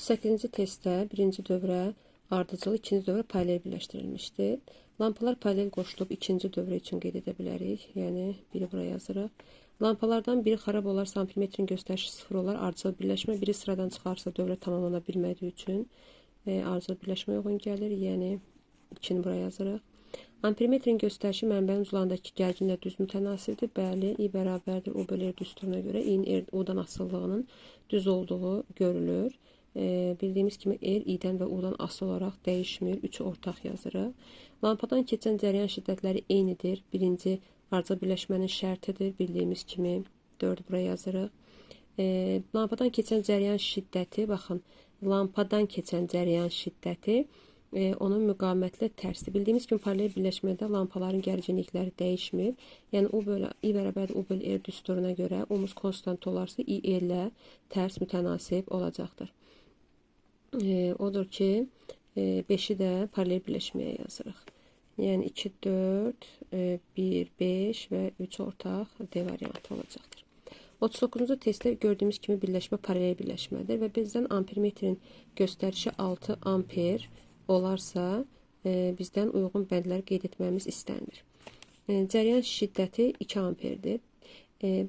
38-ci testdə birinci dövrə ardıcıl, ikinci dövrə paralel birləşdirilmişdir. Lampalar paralel qoşulub ikinci dövrə üçün qeyd edə bilərik. Yəni, biri buraya yazırıq. Lampalardan biri xarab olarsa, ampermetrin göstərişi 0 olar. Ardıcıl birləşmə biri sıradan çıxarsa dövrə tamamlana bilmədiyi üçün ardıcıl birləşmə uyğun gəlir. Yəni, 2-ni buraya yazırıq. Ampermetrin göstərişi mənbənin uclarındakı gərginlə düz mütənasibdir. Bəli, I bərabərdir U bölü R düsturuna görə I-nin U-dan asıllığının düz olduğu görülür. Bildiyimiz kimi R, I-dən və U-dan asılı olaraq dəyişmir. 3-ü ortaq yazırıq. Lampadan keçən cəryan şiddətləri eynidir. Birinci ardıcıl birləşmənin şərtidir. Bildiyimiz kimi 4-ü buraya yazırıq. Lampadan keçən cəryan şiddəti, baxın, lampadan keçən cəryan şiddəti onun müqavimətlə tərsdir. Bildiyimiz kimi paralel birləşmədə lampaların gərginlikləri dəyişmir. Yəni, I bərabərdir U bölü R düsturuna görə O'muz konstant olarsa I ilə tərs mütənasib olacaqdır. Odur ki, 5-i də paralel birləşməyə yazırıq. Yəni, 2, 4, 1, 5 və 3 ortaq D variantı olacaqdır. 39-cu testdə gördüyümüz kimi birləşmə paralel birləşmədir və bizdən ampermetrin göstərişi 6 amper olarsa, bizdən uyğun bəndləri qeyd etməmiz istənilir. Cəryan şiddəti 2 amperdir.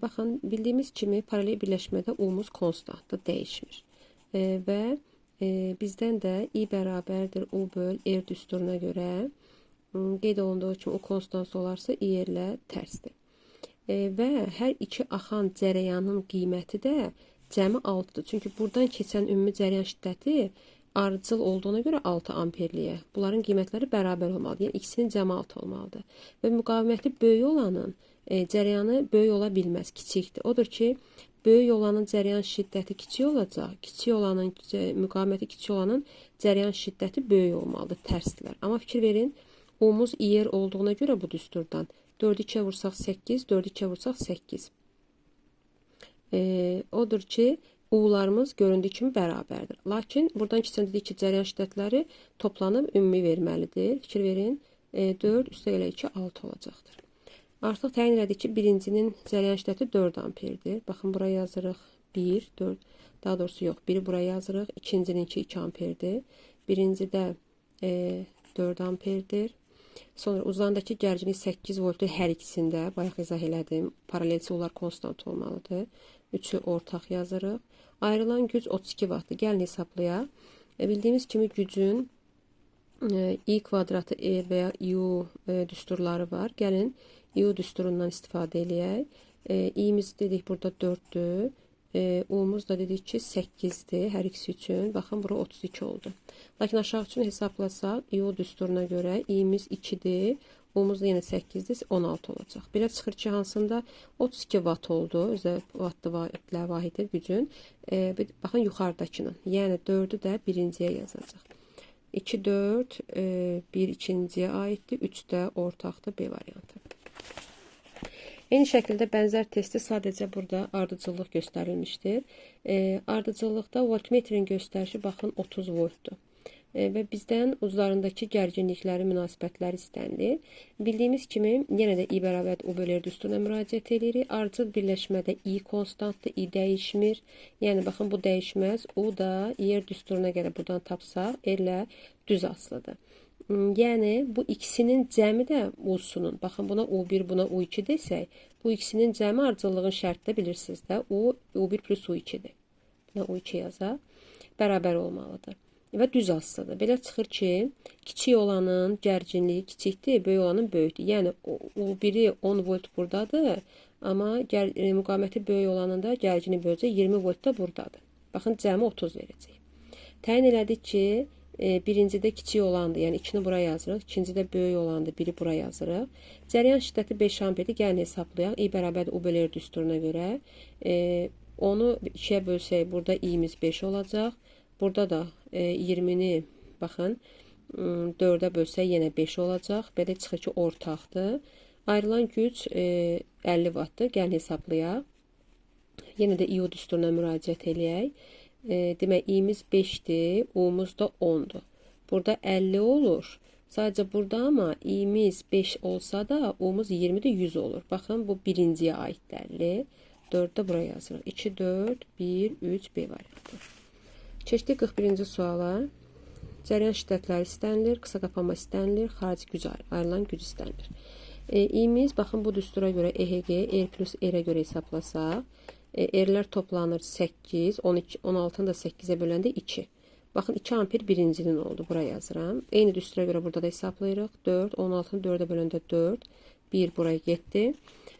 Baxın, bildiyimiz kimi paralel birləşmədə O'muz konstantdır, dəyişmir. Və bizdən də I bərabərdir U böl R düsturuna görə qeyd olunduğu kimi O konstant olarsa I ilə tərsdir. Və hər iki axan cərəyanın qiyməti də cəmi 6-dır. Çünki buradan keçən ümumi cəryan şiddəti ardıcıl olduğuna görə 6 amperliyə. Bunların qiymətləri bərabər olmalıdır. Yəni, ikisinin cəmi 6 olmalıdır. Və müqaviməti böyük olanın cəryanı böyük ola bilməz, kiçikdir. Odur ki, böyük olanın cəryan şiddəti kiçik olacaq. Kiçik olanın, müqaviməti kiçik olanın cəryan şiddəti böyük olmalıdır, tərsdirlər. Amma fikir verin, O'muz İR olduğuna görə bu düsturdan 4-ü 2-yə vursaq 8, 4-ü 2-yə vursaq 8. Odur ki, U'larımız göründüyü kimi bərabərdir. Lakin buradan keçən dedik ki, cəryan şiddətləri toplanıb ümumi verməlidir. Fikir verin, 4 üstə elə 2, 6 olacaqdır. Artıq təyin elədik ki, birincinin cəryan şiddəti 4 amperdir. Baxın, buraya yazırıq 1, 4, daha doğrusu yox, biri buraya yazırıq. İkincininki 2 amperdir. Birincidə 4 amperdir. Sonra uzandakı gərginlik 8 voltdur hər ikisində. Bayaq izah elədim. Paralelsi onlar konstant olmalıdır. 3-ü ortaq yazırıq. Ayrılan güc 32 wattdır. Gəlin hesablayaq. Bildiyimiz kimi gücün I kvadratı E və ya IU düsturları var. Gəlin IU düsturundan istifadə eləyək. İ'miz dedik burada 4'dür. U'muz da dedik ki 8'dir hər ikisi üçün. Baxın, bura 32 oldu. Lakin aşağı üçün hesablasaq, IU düsturuna görə İ'miz 2'dir. U'muz da yenə 8'dir, 16 olacaq. Belə çıxır ki, hansında 32 watt oldu. Özə wattlı vahidi gücün. Baxın, yuxarıdakının. Yəni 4'ü də birinciyə yazacaq. 2, 4, 1 ikinciyə aiddir. 3 də ortaqdır, B variantı. Eyni şəkildə bənzər testi sadəcə burada ardıcıllıq göstərilmişdir. Ardıcıllıqda voltmetrin göstərişi baxın 30 voltdur. Və bizdən uclarındakı gərginlikləri, münasibətləri istənilir. Bildiyimiz kimi, yenə də I bərabərdir U bölü R düsturuna müraciət edirik. Ardıcıl birləşmədə I konstantdır, I dəyişmir. Yəni, baxın, bu dəyişməz. U da R düsturuna görə buradan tapsaq, R ilə düz asılıdır. Yəni, bu ikisinin cəmi də U'sunun. Baxın, buna U1, buna U2 desək, bu ikisinin cəmi ardıcıllığın şərtdə bilirsiniz də, U1 plus U2'dir. Buna U2 yazaq, bərabər olmalıdır. Və düz asılıdır. Belə çıxır ki, kiçik olanın gərginliyi kiçikdir, böyük olanın böyükdür. Yəni, U1'i 10 volt buradadır, amma müqaviməti böyük olanın da gərginliyi böyükcə 20 volt da buradadır. Baxın, cəmi 30 verəcək. Təyin elədik ki, birincidə kiçik olandır, yəni 2-ni buraya yazırıq. İkincidə böyük olandır, 1-i buraya yazırıq. Cəryan şiddəti 5 amperdir, gəlin hesablayaq. I bərabərdir U bölü R düsturuna görə. Onu 2-yə bölsək, burada İ'miz 5 olacaq. Burada da 20-ni, baxın, 4-ə bölsək yenə 5 olacaq. Belə çıxır ki, ortaqdır. Ayrılan güc 50 wattdır, gəlin hesablayaq. Yenə də IU düsturuna müraciət eləyək. Demək, i'miz 5'dir, u'muz da 10'dur. Burada 50 olur. Sadəcə burada amma i'miz 5 olsa da u'muz 20'de 100 olur. Baxın, bu birinciyə aiddir. 4'də buraya yazırıq. 2, 4, 1, 3, B variantı. Keçdik 41-ci suala. Cəryan şiddətləri istənilir, qısa qapanma istənilir, xarici güc ayrılan güc istənilir. İ'miz, baxın bu düstura görə EHG, R plus R-ə görə hesablasaq, R-lər toplanır 8, 12, 16-nı da 8-ə böləndə 2. Baxın 2 amper birincinin oldu, buraya yazıram. Eyni düstura görə burada da hesablayırıq. 4, 16-nı 4-ə böləndə 4, 1 buraya getdi.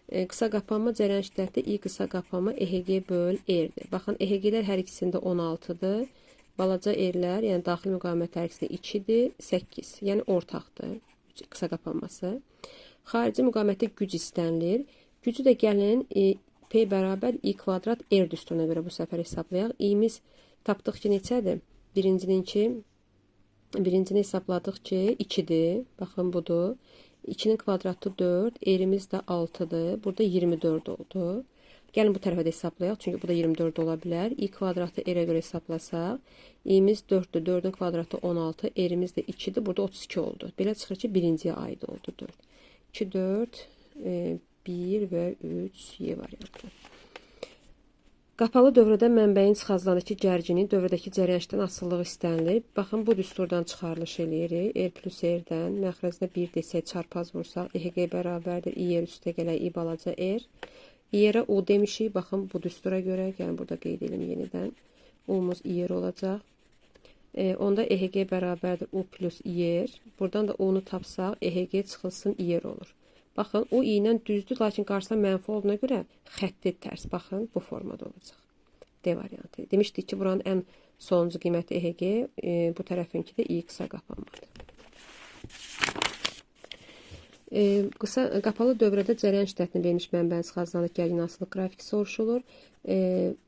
Qısa qapanma cəryan şiddəti I qısa qapanma EHG böl R-dir. Baxın EHG-lər hər ikisində 16-dır. Balaca R-lər, yəni daxili müqavimət hər ikisində 2-dir, 8. Yəni ortaqdır qısa qapanması. Xarici müqavimətdə güc istənilir. Gücü də gəlin P bərabər I kvadrat R düsturuna görə bu səfər hesablayaq. İ'miz tapdıq ki, neçədir? Birincini hesabladıq ki, 2-dir. Baxın, budur. 2-nin kvadratı 4, R-imiz də 6-dır. Burada 24 oldu. Gəlin bu tərəfə də hesablayaq, çünki bu da 24 ola bilər. I kvadratı R-ə görə hesablasaq, İ'miz 4-dür, 4-ün kvadratı 16, R-imiz də 2-dir. Burada 32 oldu. Belə çıxır ki, birinciyə aid oldu 4. 2, 4, 1 və 3 Y variantı. Qapalı dövrədə mənbəyin çıxazlarındakı gərgini dövrədəki cəryanşdan asılılığı istənilir. Baxın, bu düsturdan çıxarılış eləyirik. R plus R-dən məxrəzinə 1 desək, çarpaz vursaq, EHG bərabərdir. İ-yer üstə gələk, I balaca R. İ-yerə U demişik. Baxın, bu düstura görə, yəni burada qeyd edim yenidən. U-muz İ-yer olacaq. Onda EHG bərabərdir U plus İ-yer. Buradan da U-nu tapsaq, EHG çıxılsın İ-yer olur. Baxın, o i ilə düzdür, lakin qarşısına mənfi olduğuna görə xətti tərs. Baxın, bu formada olacaq. D variantı. Demişdik ki, buranın ən sonuncu qiyməti EHG, bu tərəfinki də i qısa qapanmadır. Qapalı dövrədə cəryan şiddətini vermiş mənbəyin çıxazlarındakı gərgin asılılıq qrafiki soruşulur.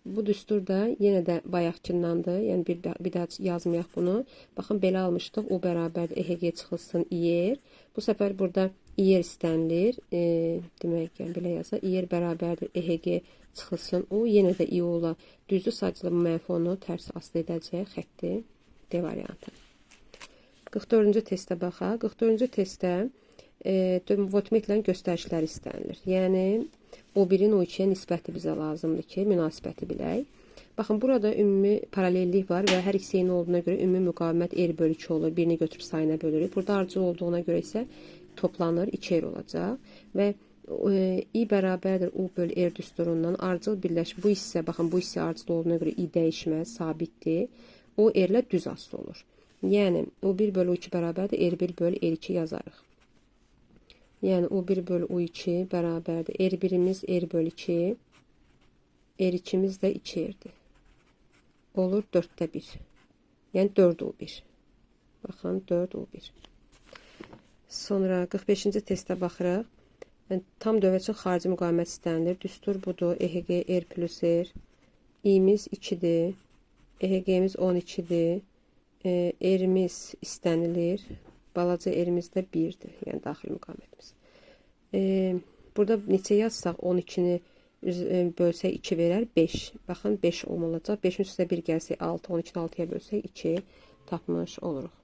Bu düstur da yenə də bayaqkindandır. Yəni bir daha yazmayaq bunu. Baxın, belə almışdıq. O bərabərdir EHG çıxılsın İ-yer. Bu səfər burada İ-yer istənilir. Demək, yəni belə yazsa, İ-yer bərabərdir EHG çıxılsın U. Yenə də İ-ola düzdür, sadəcə bu mənfi onu tərs asılı edəcək xətti. D variantı. 44-cü testə baxaq. 44-cü testdə voltmetrlərin göstərişləri istənilir. Yəni, O1-in O2-yə nisbəti bizə lazımdır ki, münasibəti bilək. Baxın, burada ümumi paralellik var və hər ikisi eyni olduğuna görə ümumi müqavimət R bölü 2 olur. Birini götürüb sayına bölürük. Burada ardıcıl olduğuna görə isə toplanır, 2 R olacaq. Və I bərabərdir U bölü R düsturundan ardıcıl birləşmə. Bu hissə, baxın, bu hissə ardıcıl olduğuna görə I dəyişməz, sabitdir. O R-lə düz asılı olur. Yəni, O1 bölü O2 bərabərdir, R1 bölü R2 yazarıq. Yəni, U1 bölü U2 bərabərdir. R1-imiz R bölü 2, R2-miz də 2R'dir. Olur 4-də 1. Yəni, 4U1. Baxın, 4U1. Sonra 45-ci testə baxırıq. Tam dövrə üçün xarici müqavimət istənilir. Düstur budur. EHG R plus R. İ'miz 2-dir. EHG-miz 12-dir. R-imiz istənilir. Balaca R-imiz də 1-dir. Yəni, daxili müqavimətimiz. Burada neçə yazsaq 12-ni bölsək 2 verər 5. Baxın, 5 olacaq. 5-in üstə 1 gəlsək 6, 12-ni 6-ya bölsək 2 tapmış oluruq.